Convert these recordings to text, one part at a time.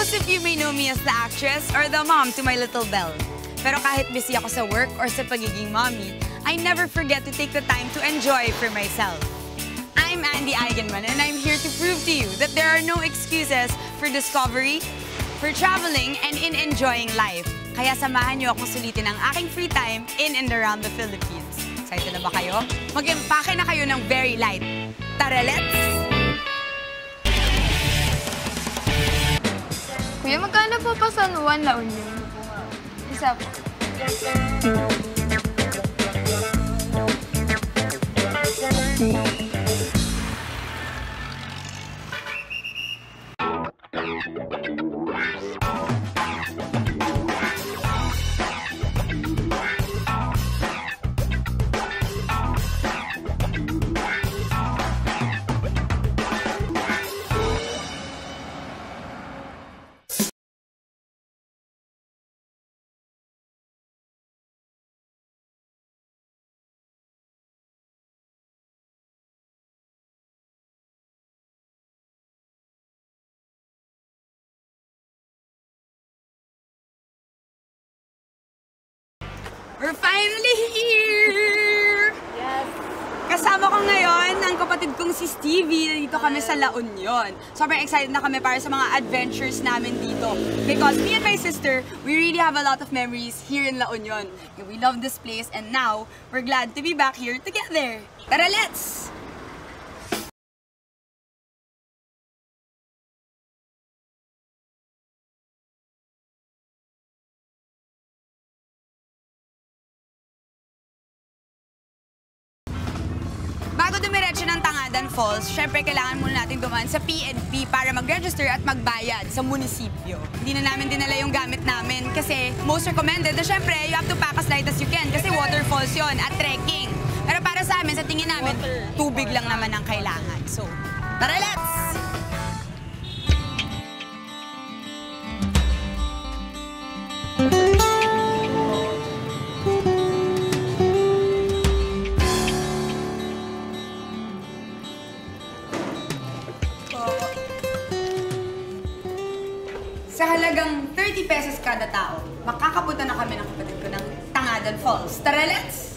knows if you may know me as the actress or the mom to my little Belle. Pero kahit busy ako sa work or sa pagiging mommy, I never forget to take the time to enjoy for myself. I'm Andy Eigenman and I'm here to prove to you that there are no excuses for discovery, for traveling, and in enjoying life. Kaya samahan niyo akong sulitin ang aking free time in and around the Philippines. Excited na ba kayo? Mag-impake na kayo ng very light. Tara, let's! Kuya, magkano po pa San Juan, La Union? Isa po. We're finally here! Yes. Kasama ko ngayon ang kapatid kong si Stevie. Dito kami sa La Union. Sobrang excited na kami para sa mga adventures namin dito. Because me and my sister, we really have a lot of memories here in La Union. We love this place and now, we're glad to be back here together. Tara, let's! Bago dumiretso ng Tangadan Falls, syempre kailangan muna natin dumaan sa PNP para mag-register at magbayad sa munisipyo. Hindi na namin dinala yung gamit namin kasi most recommended na syempre you have to pack as light as you can kasi waterfalls yon at trekking. Pero para sa amin, sa tingin namin, tubig lang naman ang kailangan. So, tara, let's! Sa halagang 30 pesos kada tao, makakapunta na kami ng kapatid ko ng Tangadan Falls. Tara, let's!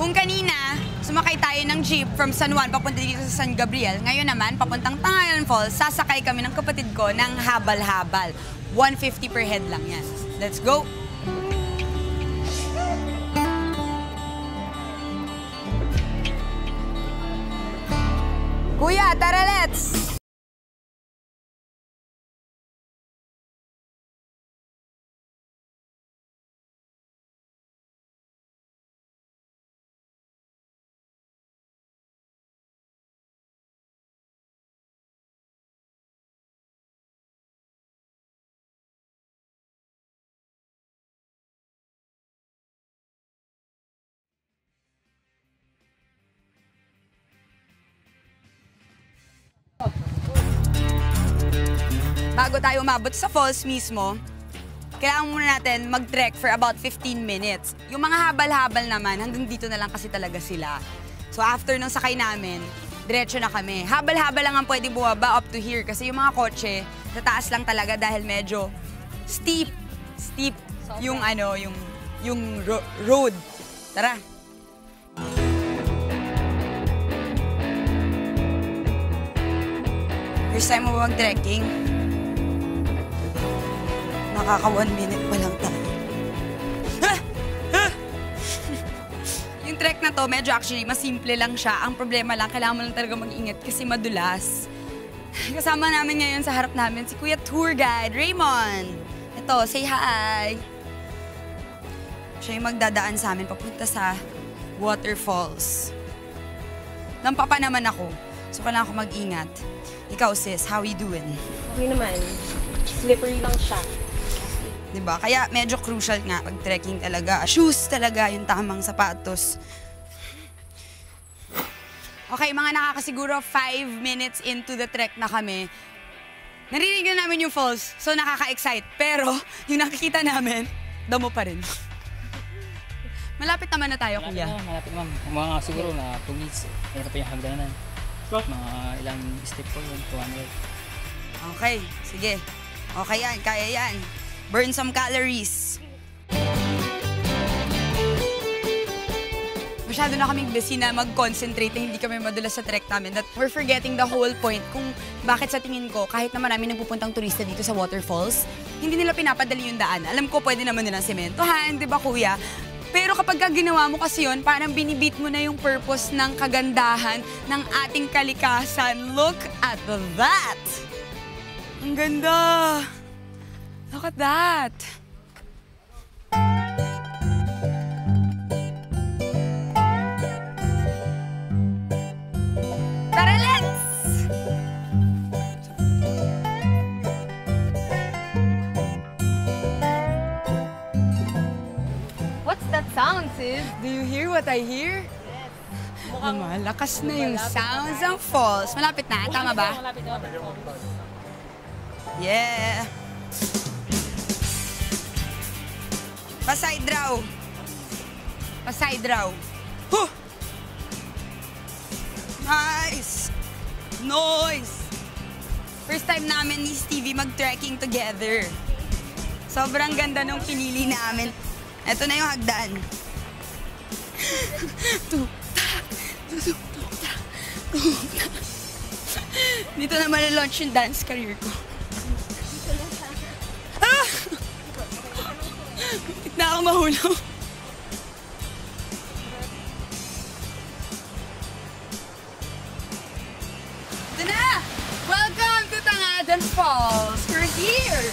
Kung kanina, sumakay tayo ng jeep from San Juan papunta dito sa San Gabriel, ngayon naman, papuntang Tangadan Falls, sasakay kami ng kapatid ko ng habal-habal. 150 per head lang yan. Let's go! Kuya, tara, let's! Bago tayo umabot sa falls mismo, kailangan muna natin mag-trek for about 15 minutes. Yung mga habal-habal naman, hanggang dito na lang kasi talaga sila. So after nung sakay namin, diretso na kami. Habal-habal lang ang pwede bumaba up to here kasi yung mga kotse, sa taas lang talaga dahil medyo steep. Steep yung ano, yung road. Tara! First time mo ba mag-trekking? Nakaka 1 minute pa lang tayo. Yung trek na to, medyo actually, mas simple lang siya. Ang problema lang, kailangan mo lang talaga mag-ingat kasi madulas. Kasama namin ngayon sa harap namin si Kuya Tour Guide, Raymond. Ito, say hi. Siya yung magdadaan sa amin papunta sa waterfalls. Lampa pa naman ako, so kailangan ko mag-ingat. Ikaw sis, how you doing? Okay naman. Slippery lang siya. Diba? Kaya medyo crucial nga pag trekking talaga. Shoes talaga yung tamang sapatos. Okay, mga nakakasiguro 5 minutes into the trek na kami. Narinig na namin yung falls, so nakaka-excite. Pero yung nakikita namin, damo pa rin. Malapit naman na tayo, kuya. Malapit naman. Mga siguro na 2 minutes. Mayroon pa yung hagdanan. Mga ilang step po yun, 200. Okay, sige. Okay yan, kaya yan. Burn some calories. Masyado na kaming busy na mag-concentrate na hindi kami madulas sa trek namin. That we're forgetting the whole point kung bakit sa tingin ko, kahit na marami nagpupuntang turista dito sa waterfalls, hindi nila pinapadali yung daan. Alam ko pwede naman nilang sementohan, di ba kuya? Pero kapag ginawa mo kasi yun, parang binibit mo na yung purpose ng kagandahan ng ating kalikasan. Look at that! Ang ganda! Look at that! Tara, let's! What's that sound, sis? Do you hear what I hear? Yes. Malakas na yung sounds ng falls. Malapit na, tama ba? Malapit na. Yeah! Pa-side draw. Pa-side draw. Huh! Nice! Noise! First time namin ni Stevie mag-trekking together. Sobrang ganda nung pinili namin. Ito na yung hagdan. Dito na malalaunch yung dance career ko. Ah! Bakit na ako mahulog? Ito na! Welcome to Tangadan Falls! We're here!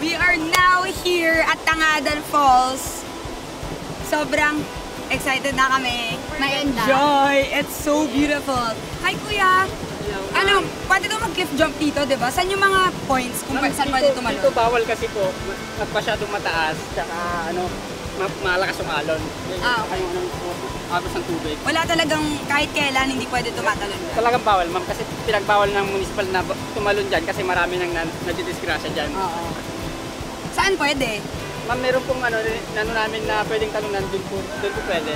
We are now here at Tangadan Falls. Sobrang excited na kami. Ma-enjoy. It's so beautiful. Hi, Kuya. Ano, pwede daw mag-cliff jump dito, di ba? Saan yung mga points kung saan pwede tumalon? Dito bawal kasi po, masyadong mataas, tsaka malakas yung alon. Ah, okay. Agos ng tubig. Wala talagang kahit kailan hindi pwede tumatalon. Talagang bawal, ma'am, kasi pinagbawal ng municipal na tumalon dyan kasi marami nang nadidisgrasya dyan. Oo. Saan pwede? Ma'am, meron pong namin na pwedeng talunan, doon po pwede.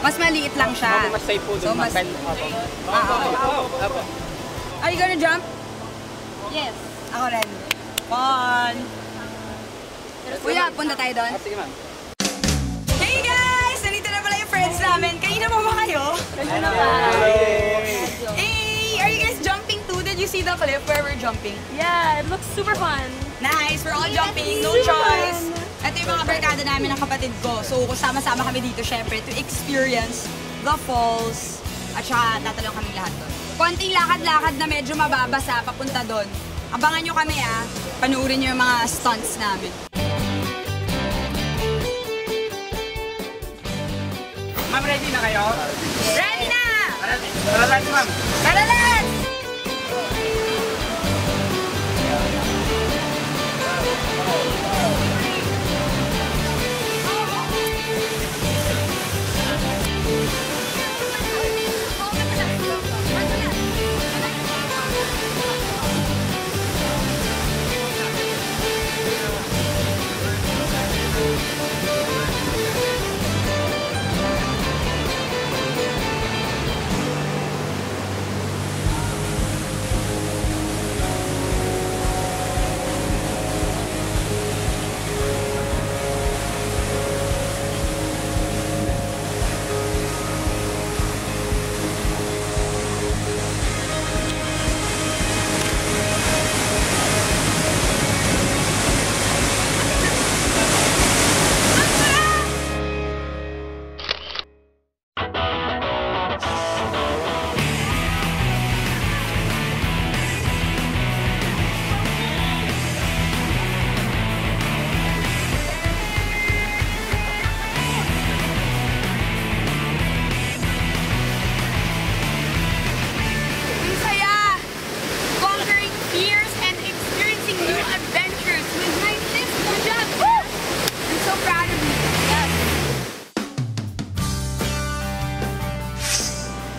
Mas maliit lang siya. Mas safe po So, doon, ma'am. mas... Opo. Are you gonna jump? Yes. Ako rin. Fun! Kuya, punta tayo doon. Sige, ma'am. Hey guys! Nandito na pala yung friends namin. Kanina pa ba kayo? Hello. Hey! Are you guys jumping too? Did you see the cliff where we're jumping? Yeah, it looks super fun. Nice! We're all jumping. No choice. Ito yung mga barkada namin ng kapatid ko. So, sama-sama kami dito syempre to experience the falls. At saka tatalong kami lahat doon. Konting lakad-lakad na medyo mababasa papunta doon. Abangan nyo kami panuorin nyo yung mga stunts namin. Ma'am, ready na kayo? Ready na! Tara lang, ma'am. Tara, let's!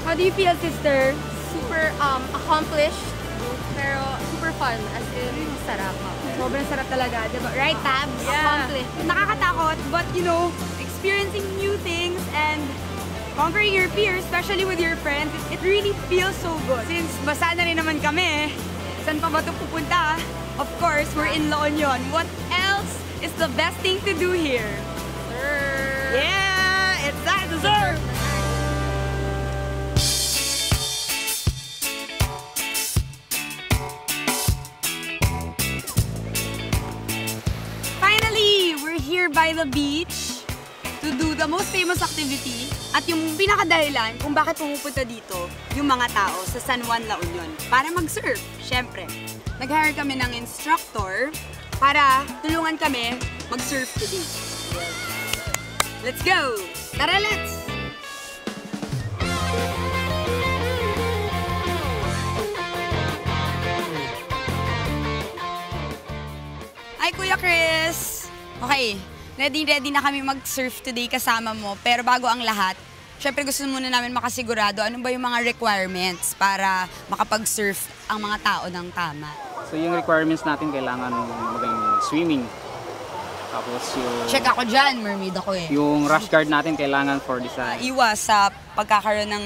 How do you feel, sister? Super super accomplished, pero super fun, as in sarap. Sobrang sarap talaga, diba? Right, Tabs? Accomplished. Nakakatakot, but you know, experiencing new things and conquering your fears, especially with your friends, it really feels so good. Since basa na rin naman kami, saan pa ba ito pupunta? Of course, we're in La Union. What else is the best thing to do here? Yeah, it's that dessert! Finally, we're here by the beach to do the most famous activity at yung pinakadahilan kung bakit pumupunta dito yung mga tao sa San Juan, La Union para mag-surf, syempre. Nag-hire kami ng instructor para tulungan kami mag-surf today. Let's go! Tara, let's! Hi, Kuya Chris! Okay, ready na kami mag-surf today kasama mo. Pero bago ang lahat, syempre gusto muna namin makasigurado ano ba yung mga requirements para makapag-surf ang mga tao ng tama. So yung requirements natin, kailangan magaling swimming. Tapos yung... Check ako dyan, mermaid ako eh. Yung rash guard natin kailangan for this. Iwas sa pagkakaroon ng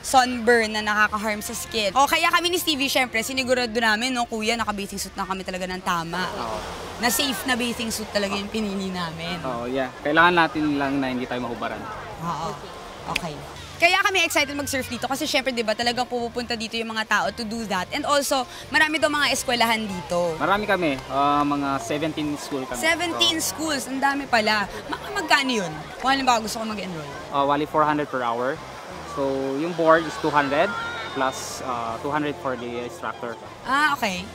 sunburn na nakaka-harm sa skin. O kaya kami ni Stevie, syempre, sinigurado namin, no, kuya, naka-bathing suit na kami talaga ng tama. Na safe na bathing suit talaga yung pinili namin. Yeah. Kailangan natin lang na hindi tayo mahubaran. Oo. Okay. Kaya kami excited mag-surf dito kasi syempre, di ba, talagang pupunta dito yung mga tao to do that. And also, marami daw mga eskwelahan dito. Marami kami. Mga 17 school kami. 17 schools, ang dami pala. Magkano yun? Kung halimbawa gusto ko mag-enroll. Wali 400 per hour. So, yung board is 200 plus 200 for the instructor. Okay.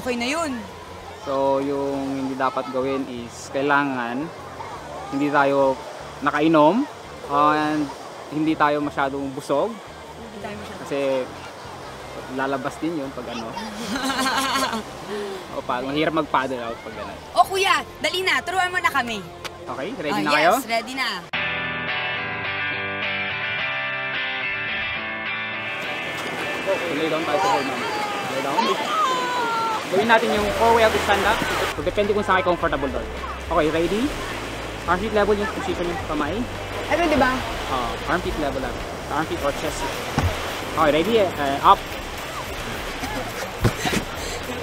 Okay na yun. So, yung hindi dapat gawin is kailangan hindi tayo nakainom and hindi tayo masyadong busog. Kasi lalabas din yun pag ano. O pag mahirap mag-paddle out pag gano'n. O kuya, dali na. Turuan mo na kami. Okay, ready na kayo? Yes, ready na. Lay down tayo sa board namin. Lay down. Gawin natin yung 4-way out stand up. So, depende kung saan kayo comfortable doon. Okay, ready? Armpit level yung position yung kamay. Ito, di ba? Armpit level lang. Armpit or chest. Okay, ready? Up.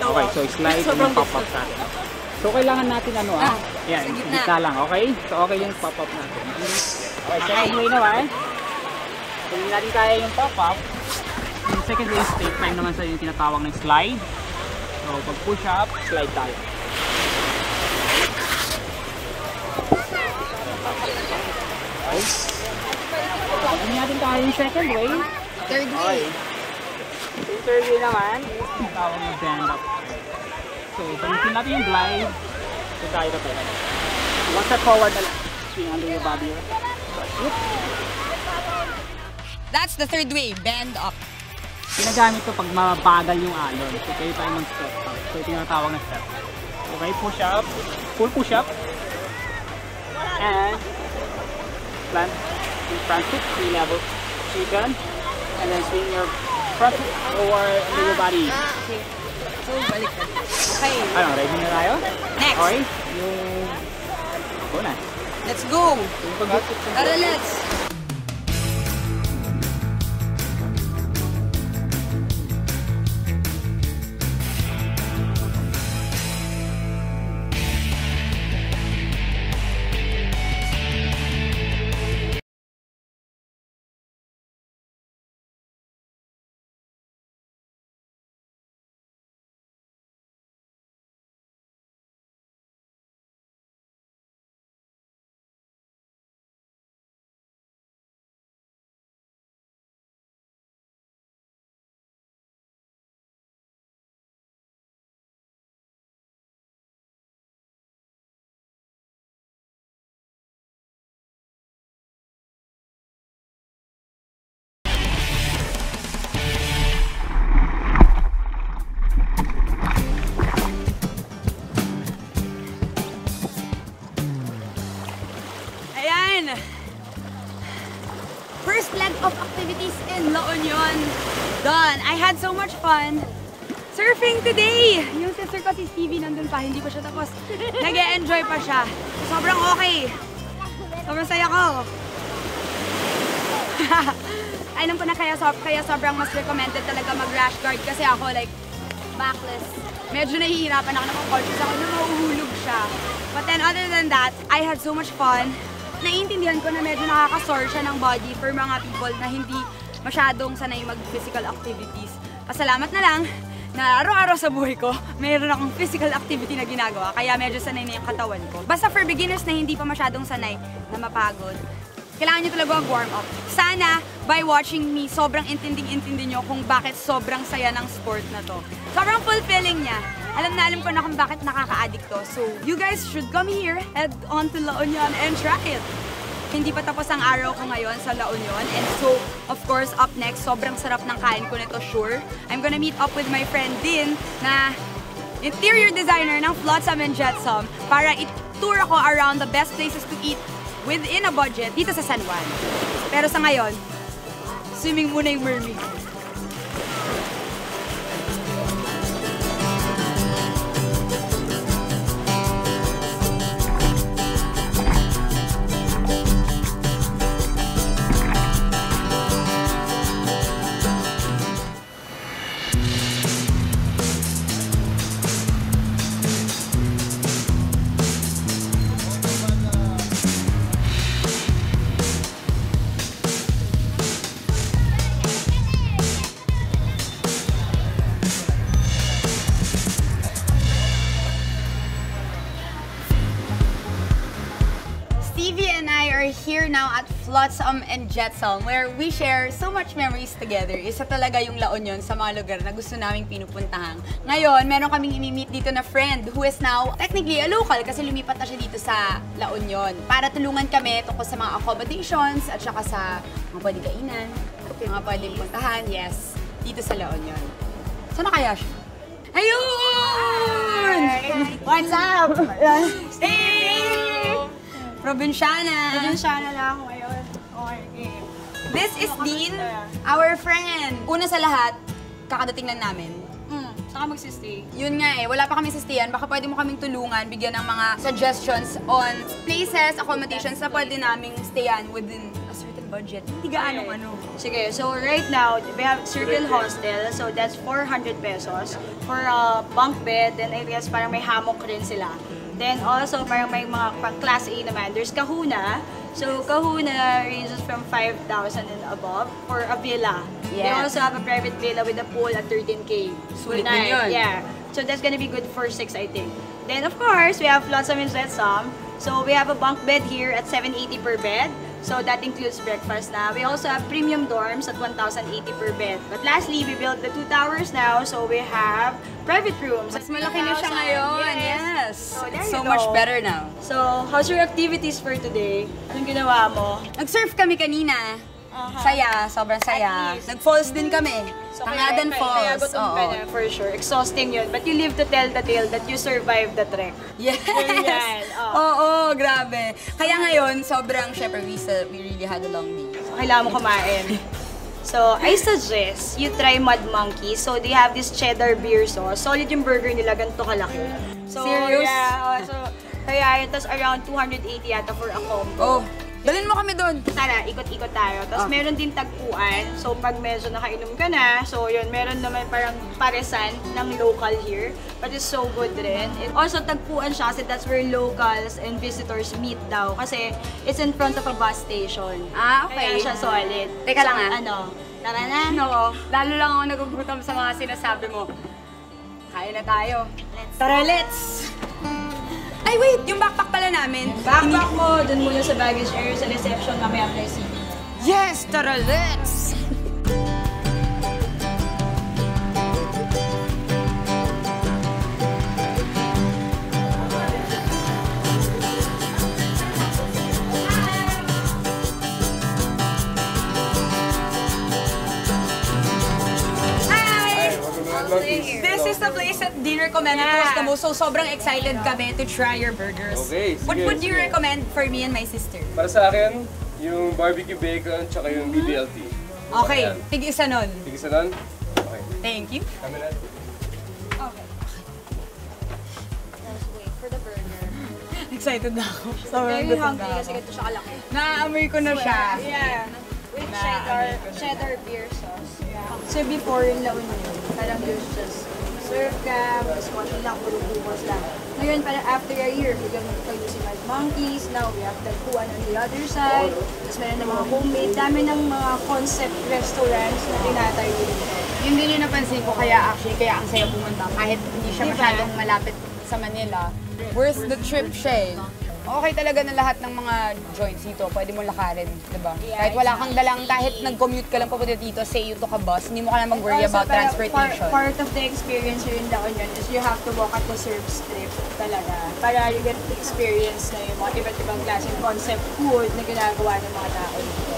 Okay, so slide and yung pop-up natin. So, kailangan natin ano yan, sa gitna. gitna lang, okay? So, okay yung pop-up natin. Okay, second way naman. Kung hindi natin kaya yung pop-up, yung second way is take time naman sa yung tinatawag ng slide. So, pag push up, slide tayo. Okay. Hindi natin kaya yung second way. Third way. So, yung third way naman, is tinatawag ng bend up. So, gamitin natin yung glide. So, tayo na tayo. One step forward na lang. Swing under your body. So, That's the third way, bend up. ginagamit to pag mabagal yung alon. So, pwede tayo mag-step up. So, ito yung natawag na step. Okay, push up. Full push up. And plant yung front foot, 3 level chicken. And then swing your front foot over under your body. Okay. So, balik na. Okay. Ano, ready na tayo? Next. Okay, yung... Go na. Let's go. Tara, let's. done. I had so much fun surfing today. Yung sister ko si Stevie nandun pa, hindi pa siya tapos. Nag-e-enjoy pa siya. Sobrang okay. Sobrang saya ko. Alam ko na kaya sobrang mas recommended talaga mag-rash guard kasi ako like backless. Medyo nahihirapan ako ng-conscious ako na mahuhulog siya. But then other than that, I had so much fun. Naiintindihan ko na medyo nakakasore siya ng body for mga people na hindi masyadong sanay mag-physical activities. Pasalamat na lang na araw-araw sa buhay ko, mayroon akong physical activity na ginagawa, kaya medyo sanay na yung katawan ko. Basta for beginners na hindi pa masyadong sanay na mapagod, kailangan nyo talaga mag-warm up. Sana, by watching me, sobrang intinding-intindi nyo kung bakit sobrang saya ng sport na to. Sobrang fulfilling niya. Alam ko na kung bakit nakaka-addict to. So, you guys should come here, head on to La Union and try it. Hindi pa tapos ang araw ko ngayon sa La Union. And so, of course, up next, sobrang sarap ng kain ko nito, sure. I'm gonna meet up with my friend Din, na interior designer ng Flotsam and Jetsam, para i-tour ako around the best places to eat within a budget dito sa San Juan. Pero sa ngayon, swimming muna yung mermaid. Stevie and I are here now at Flotsam and Jetsam, where we share so much memories together. Isa talaga yung La Union sa mga lugar na gusto naming pinupuntahan. Ngayon, meron kaming imi-meet dito na friend who is now technically a local kasi lumipat na siya dito sa La Union para tulungan kami tungkol sa mga accommodations at saka sa mga pwedeng kainan, mga pwedeng puntahan, yes, dito sa La Union. Saan na kaya siya? Ayun! What's up? Hey! Probinsyana. Probinsyana na ako ngayon. Okay. This is Dean, our friend. Una sa lahat, kakadating lang namin. Saka magsistay. Yun nga wala pa kami sa stayan. Baka pwede mo kaming tulungan, bigyan ng mga suggestions on places, accommodations na pwede naming stayan within a certain budget. Hindi gaano Sige, so right now, we have Circle Hostel. So that's 400 pesos for a bunk bed. Then I guess parang may hammock rin sila. Then also, parang may mga pang class A naman. There's Kahuna. So Kahuna ranges from 5,000 and above for a villa. Yes. They also have a private villa with a pool at 13K. Sulit din yun. Yeah. So that's gonna be good for 6, I think. Then of course, we have Flotsam and Jetsam. So we have a bunk bed here at 780 per bed. So that includes breakfast na. We also have premium dorms at 1,080 per bed. But lastly, we built the 2 towers now. So we have private rooms. Mas malaki na siya ngayon. Yes. So there It's so you much go. better now. So, how's your activities for today? Anong ginawa mo? Nag-surf kami kanina. Saya, sobrang saya. Nag-falls din kami. Tangadan Kaya Falls. gutom ka na, for sure. Exhausting yun. But you live to tell the tale that you survived the trek. Yes! Ganyan, Oo, grabe. Kaya ngayon, sobrang, syempre, we really had a long day. So, kailangan mo kumain. So, I suggest you try Mud Monkey. So, they have this cheddar beer sauce. Solid yung burger nila, ganito kalaki. So, Serious? Yeah. So, kaya yun, tas around 280 yata for a combo. Oh, dalhin mo kami doon. Tara, ikot-ikot tayo. Tapos meron din tagpuan. So, pag medyo nakainom ka na, so yun, meron naman parang paresan ng local here. But it's so good rin. And also, tagpuan siya kasi that's where locals and visitors meet daw. Kasi it's in front of a bus station. Okay. Kaya siya solid. Teka lang So, ano, tara na. Oo, lalo lang ako nagugutom sa mga sinasabi mo. Kain na tayo. Tara, let's! Ay, wait! Yung backpack pala namin. Backpack mo, dun muna sa baggage area sa reception mamaya after CD. Yes! Tara, let's! This is the place that Dean recommended to us the most, so sobrang excited kami to try your burgers. Okay, What sige, would you sige. recommend for me and my sister? Para sa akin, yung barbecue bacon tsaka yung BBLT. Okay, tig-isa nun. Isa doon? Okay. Thank you. Kami na. Let's wait for the burger. Excited na ako. Sobrang Very gutom hungry na kasi ako. ganito siya kalaki. Naaamoy ko na siya. Yeah. With cheddar beer sauce. Yeah. So before yung La Union, parang there's just serve ka, mas konti lang, puro bukas lang. Ngayon, parang after a year, biglang kayo si Mad Monkeys, now we have Tagpuan on the other side, tapos meron ng mga homemade, dami ng mga concept restaurants na tinatayo dito. Yun din yung napansin ko, kaya ang saya pumunta. Kahit hindi siya masyadong malapit sa Manila, worth the trip siya eh. Okay talaga na lahat ng mga joints dito, pwede mo lakarin, di ba? Kahit wala kang dalang, kahit nag-commute ka lang papunta dito, say you took a bus, hindi mo ka na mag-worry Also, about parang transportation. Part of the experience here in La Union is you have to walk at the surf strip talaga. Para you get to experience na yung mga iba't ibang klaseng concept food na ginagawa ng mga tao dito.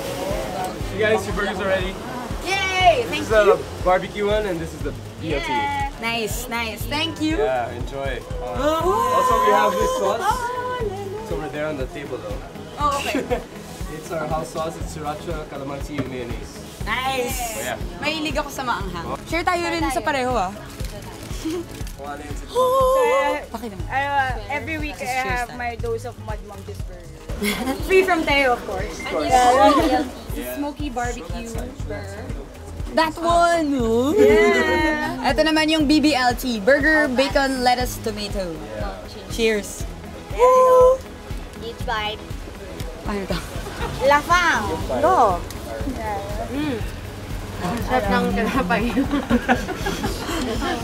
You guys, your burgers are ready. Yay! This Thank is the you! barbecue one and this is the BLT. Nice, nice. Thank you! Yeah, enjoy. Also, we have this sauce. It's over there on the table though. Oh, okay. It's our house sauce. It's sriracha, calamansi, and mayonnaise. Nice! Yeah. Mahilig ako sa maanghang. Share tayo rin sa pareho ah. Pakita mo. Every week I have my dose of Mad Monkeys burger. Free from Teo, of course. Smoky barbecue burger. That one! Yeah. Ito naman yung BBLT. Burger, bacon, lettuce, tomato. Cheers! Each bite. Paano to? Lafang! Go! Sarap ng tinapay.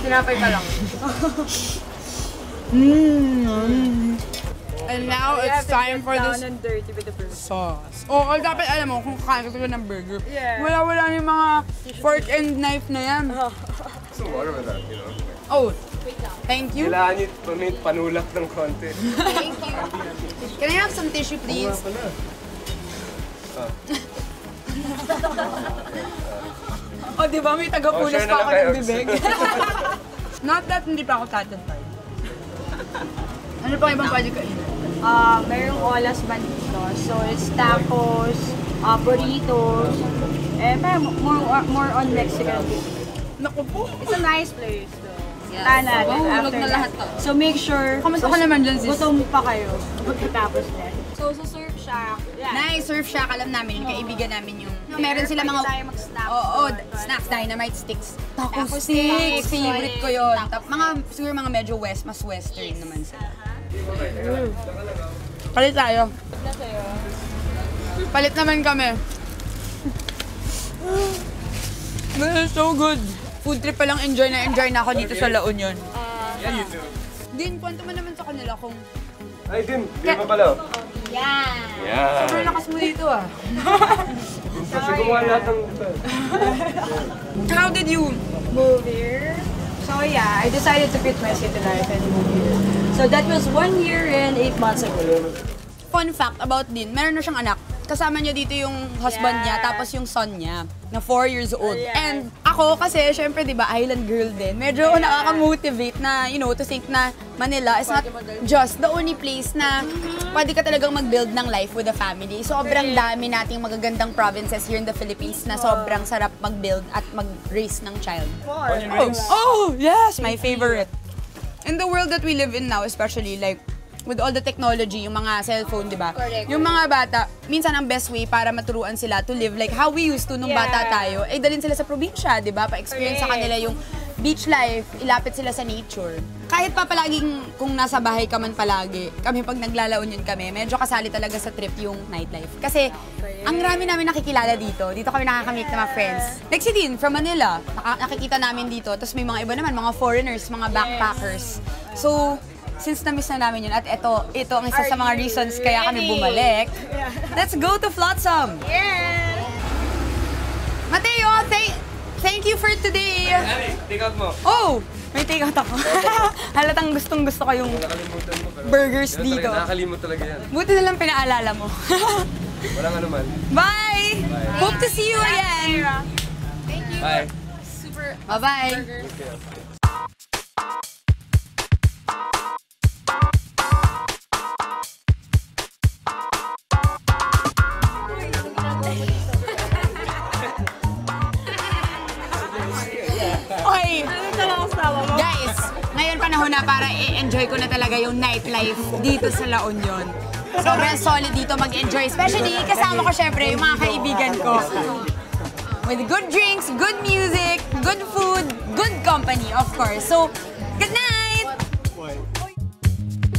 Tinapay pa lang. And now it's time for Down this and dirty with the burger. sauce. Oh, dapat alam mo, kung kakain ka ng burger, Yeah. wala yung mga fork and knife na yan. Some water with that, you know. Oh, thank you. Kailangan nyo panulak ng konti. Thank you. Can I have some tissue, please? Oh, di ba? May taga-punas share na pa ako lang ng kayo. bibig. Not that hindi pa ako satisfied. Ano pa ibang pwede kainin? Mayroong olas banditos. So it's tacos, burritos, parang more on Mexican food. Naku po. It's a nice place though. Tana, Hulog na lahat to. So make sure, Kamusta ka naman dyan, sis? gutom pa kayo pagkatapos na. So sa Surf Shack, Nice, surf shack. Alam namin, yung kaibigan namin yung... Meron sila pwede mga... tayo mag-snacks. Oo, snacks, dynamite sticks. Taco Taco sticks! sticks. Favorite ko yun. Siguro mga medyo mas western naman sila. Palit tayo. Palit naman kami. This is so good. Food trip pa lang, enjoy na ako dito sa La Union. Yeah, you too. Din, kwento mo naman sa kanila kung... Ay, Dim. Di ba pala? Yeah. Yeah. Sobrang lakas mo dito ah. Kasi gumawa lahat ng... How did you... Move here. So yeah, I decided to quit my city life and move here. So that was 1 year and 8 months ago. Fun fact about Din, meron na siyang anak. Kasama niya dito yung husband niya, tapos yung son niya, na 4 years old. Yeah. And ako kasi, syempre, di ba, island girl din. Medyo nakaka-motivate na, you know, to think na Manila is not just the only place na pwede ka talagang mag-build ng life with a family. Sobrang dami nating magagandang provinces here in the Philippines na sobrang sarap mag-build at mag-raise ng child. Oh, yes! My favorite. In the world that we live in now, especially like, with all the technology, yung mga cellphone, di ba? Correct. Yung mga bata, minsan ang best way para maturuan sila to live like how we used to nung bata tayo, ay dalhin sila sa probinsya, di ba? Pa-experience sa kanila yung beach life, ilapit sila sa nature. Kahit pa palaging kung nasa bahay ka man palagi, kami pag naglalaon kami, medyo kasali talaga sa trip yung nightlife. Kasi ang rami namin nakikilala dito. Dito kami nakakamit ng mga friends. Like si Dean from Manila, nakikita namin dito. Tapos may mga iba naman, mga foreigners, mga backpackers. So, since na-miss na namin yun, at ito ang isa sa mga reasons kaya kami bumalik. Let's go to Flotsam! Yeah! Mateo, thank you for today! Ani, take out mo. Oh! May take out ako. Halatang gustong-gusto ko yung Nakalimutan mo pero... burgers Ganun dito. talaga, nakakalimot talaga yan. Buti na lang pinaalala mo. Walang ano man. Bye! Hope to see you again! Bye. Bye-bye! Guys, ngayon panahon na para i-enjoy ko na talaga yung nightlife dito sa La Union. Sobrang solid dito mag-enjoy. Especially kasama ko syempre yung mga kaibigan ko. With good drinks, good music, good food, good company, of course. So, good night!